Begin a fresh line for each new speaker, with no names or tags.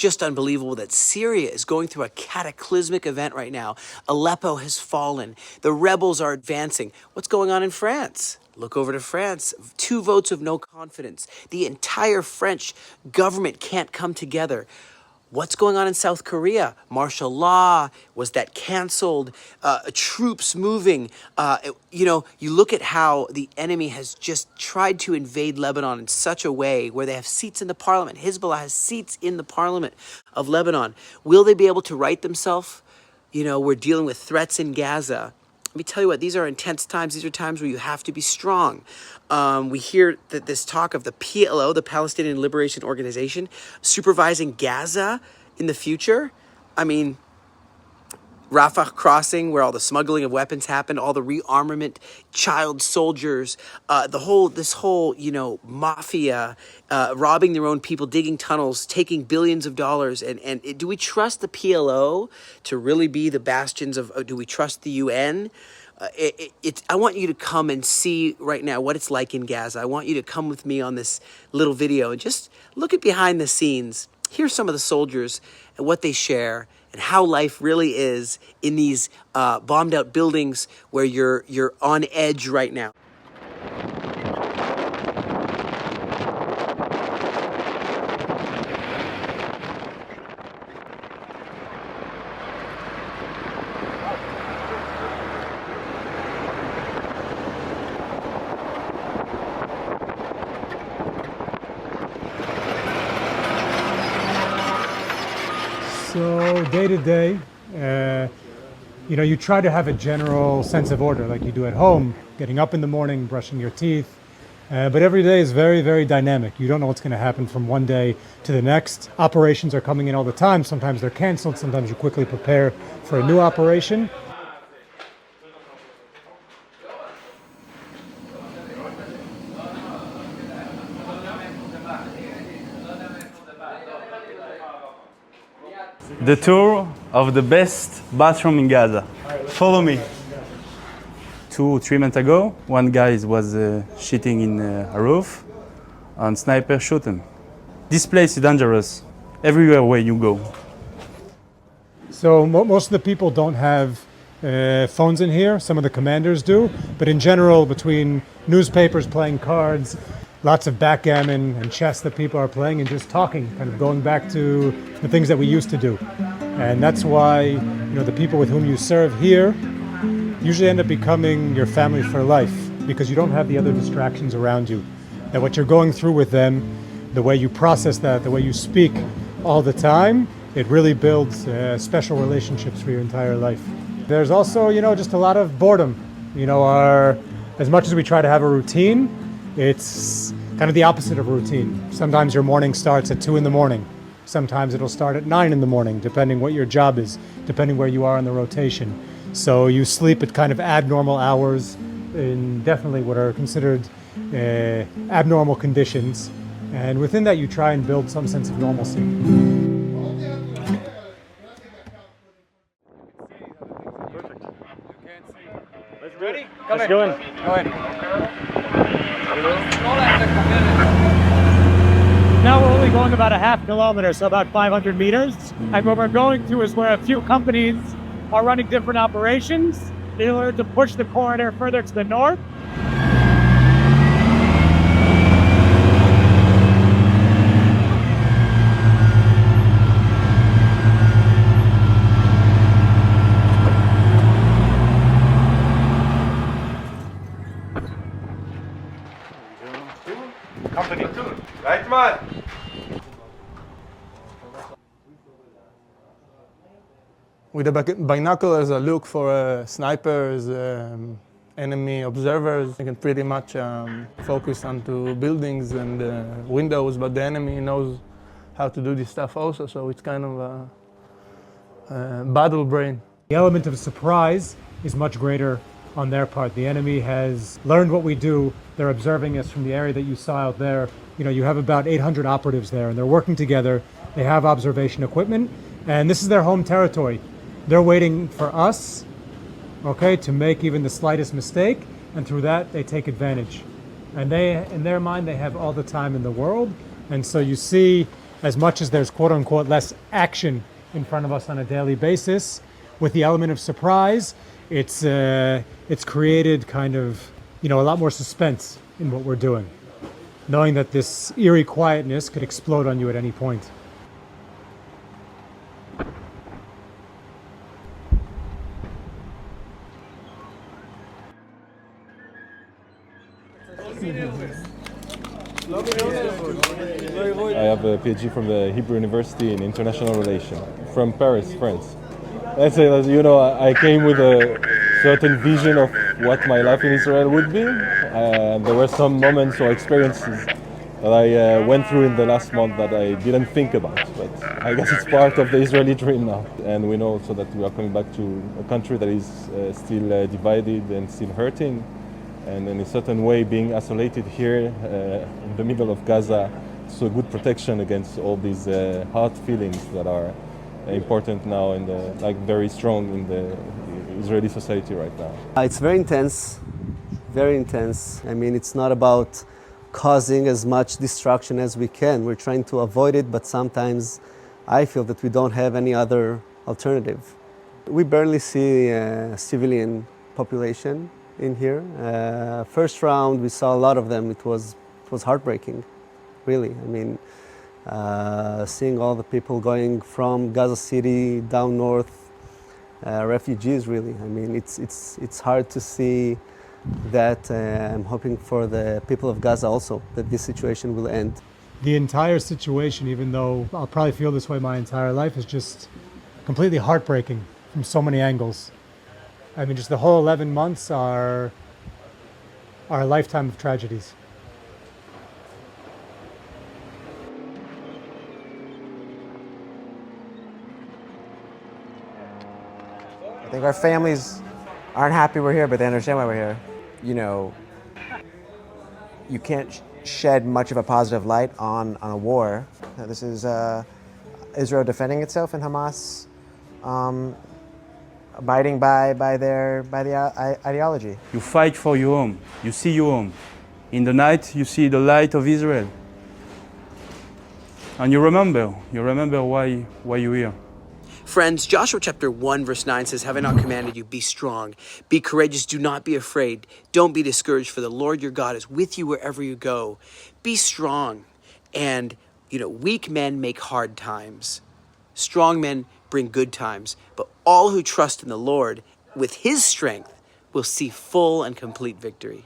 just unbelievable that Syria is going through a cataclysmic event right now. Aleppo has fallen. The rebels are advancing. What's going on in France? Look over to France. 2 votes of no confidence. The entire French government can't come together. What's going on in South Korea? Martial law, was that canceled? Troops moving. You look at how the enemy has just tried to invade Lebanon in such a way where they have seats in the parliament. Hezbollah has seats in the parliament of Lebanon. Will they be able to right themselves? We're dealing with threats in Gaza. Let me tell you what, these are intense times. These are times where you have to be strong. We hear that this talk of the PLO, the Palestinian Liberation Organization, supervising Gaza in the future. I mean, Rafah crossing, where all the smuggling of weapons happened, all the rearmament, child soldiers, this whole mafia, robbing their own people, digging tunnels, taking billions of dollars. And do we trust the PLO to really be the bastions of, do we trust the UN? I want you to come and see right now what it's like in Gaza. I want you to come with me on this little video and just look at behind the scenes. Here's some of the soldiers and what they share and how life really is in these bombed out buildings where you're on edge right now.
So day to day, you try to have a general sense of order like you do at home, getting up in the morning, brushing your teeth. But every day is very, very dynamic. You don't know what's going to happen from one day to the next. Operations are coming in all the time. Sometimes they're canceled. Sometimes you quickly prepare for a new operation.
The tour of the best bathroom in Gaza. Follow me. 2-3 months ago, one guy was shitting in a roof and sniper shot him. This place is dangerous everywhere where you go.
So most of the people don't have phones in here. Some of the commanders do. But in general, between newspapers, playing cards, lots of backgammon and chess that people are playing and just talking, kind of going back to the things that we used to do. And that's why, the people with whom you serve here usually end up becoming your family for life, because you don't have the other distractions around you. And what you're going through with them, the way you process that, the way you speak all the time, it really builds special relationships for your entire life. There's also, just a lot of boredom. As much as we try to have a routine, it's kind of the opposite of routine. Sometimes your morning starts at 2 in the morning. Sometimes it'll start at 9 in the morning, depending what your job is, depending where you are in the rotation. So you sleep at kind of abnormal hours in definitely what are considered abnormal conditions. And within that, you try and build some sense of normalcy.
Ready? Let's go in. Go in. Now we're only going about a half kilometer, so about 500 meters. And what we're going to is where a few companies are running different operations in order to push the corridor further to the north.
Company. Right, man. With the binoculars, I look for snipers, enemy observers. You can pretty much focus onto buildings and windows, but the enemy knows how to do this stuff also, so it's kind of a battle brain.
The element of surprise is much greater on their part. The enemy has learned what we do. They're observing us from the area that you saw out there. You have about 800 operatives there, and they're working together. They have observation equipment, and this is their home territory. They're waiting for us, to make even the slightest mistake, and through that, they take advantage. And in their mind, they have all the time in the world. And so you see as much as there's quote unquote less action in front of us on a daily basis, with the element of surprise, it's created kind of, a lot more suspense in what we're doing, knowing that this eerie quietness could explode on you at any point.
I have a PhD from the Hebrew University in International Relations, from Paris, France. Let's say that, I came with a certain vision of what my life in Israel would be. There were some moments or experiences that I went through in the last month that I didn't think about, but I guess it's part of the Israeli dream now. And we know also that we are coming back to a country that is still divided and still hurting, and in a certain way being isolated here in the middle of Gaza, so good protection against all these hard feelings that are important now and very strong in the Israeli society right now.
It's very intense, very intense. I mean, it's not about causing as much destruction as we can. We're trying to avoid it, but sometimes I feel that we don't have any other alternative. We barely see civilian population in here. First round, we saw a lot of them. It was heartbreaking, really. I mean, seeing all the people going from Gaza City down north, refugees, really. I mean, it's hard to see that. I'm hoping for the people of Gaza also that this situation will end.
The entire situation, even though I'll probably feel this way my entire life, is just completely heartbreaking from so many angles. I mean, just the whole 11 months are a lifetime of tragedies.
I think our families aren't happy we're here, but they understand why we're here. You can't shed much of a positive light on a war. This is Israel defending itself and Hamas abiding by the ideology.
You fight for your home. You see your home. In the night, you see the light of Israel. And you remember why you're here.
Friends, Joshua chapter 1 verse 9 says, "Have I not commanded you, be strong, be courageous, do not be afraid, don't be discouraged, for the Lord your God is with you wherever you go." Be strong. And, weak men make hard times. Strong men bring good times. But all who trust in the Lord with his strength will see full and complete victory.